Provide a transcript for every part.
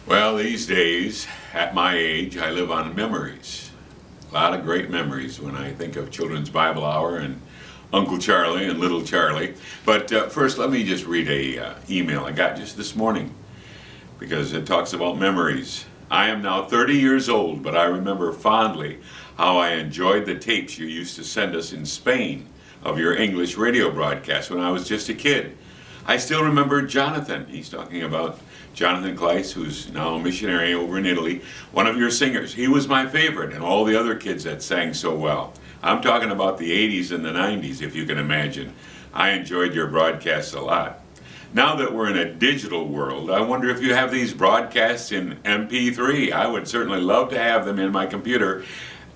Well, these days, at my age, I live on memories. A lot of great memories when I think of Children's Bible Hour and Uncle Charlie and Little Charlie. But first, let me just read a email I got just this morning because it talks about memories. I am now 30 years old, but I remember fondly how I enjoyed the tapes you used to send us in Spain of your English radio broadcast when I was just a kid. I still remember Jonathan. He's talking about Jonathan Kleiss, who's now a missionary over in Italy, one of your singers. He was my favorite, and all the other kids that sang so well. I'm talking about the 80s and the 90s, if you can imagine. I enjoyed your broadcasts a lot. Now that we're in a digital world, I wonder if you have these broadcasts in MP3. I would certainly love to have them in my computer,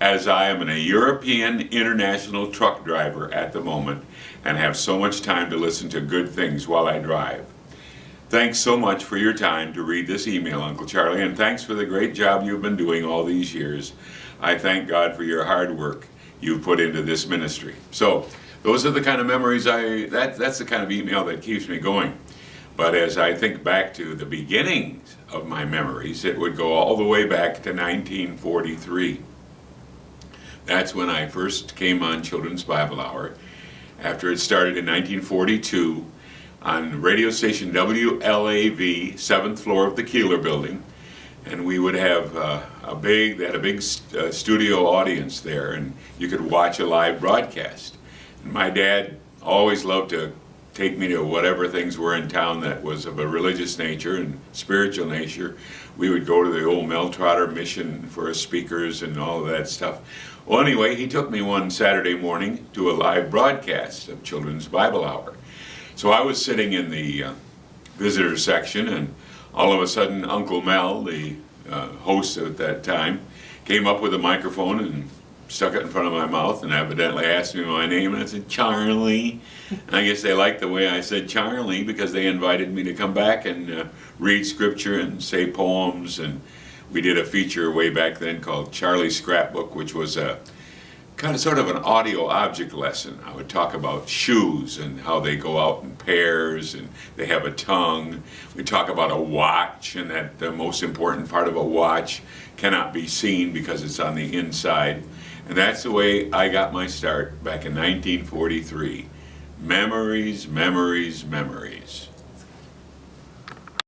as I am a European international truck driver at the moment and have so much time to listen to good things while I drive. Thanks so much for your time to read this email, Uncle Charlie, and thanks for the great job you've been doing all these years. I thank God for your hard work you've put into this ministry. So, those are the kind of memories that's the kind of email that keeps me going. But as I think back to the beginnings of my memories, it would go all the way back to 1943. That's when I first came on Children's Bible Hour, after it started in 1942 on radio station WLAV, 7th floor of the Keeler building. And we would have they had a big studio audience there, and you could watch a live broadcast. And my dad always loved to take me to whatever things were in town that was of a religious nature and spiritual nature. We would go to the old Mel Trotter mission for speakers and all of that stuff. Well, anyway, he took me one Saturday morning to a live broadcast of Children's Bible Hour. So I was sitting in the visitor section, and all of a sudden Uncle Mel, the host at that time, came up with a microphone and stuck it in front of my mouth and evidently asked me my name, and I said, Charlie. And I guess they liked the way I said Charlie because they invited me to come back and read scripture and say poems. And we did a feature way back then called Charlie's Scrapbook, which was a kind of sort of an audio object lesson. I would talk about shoes and how they go out in pairs and they have a tongue. We talk about a watch, and that the most important part of a watch cannot be seen because it's on the inside. And that's the way I got my start back in 1943. Memories, memories, memories.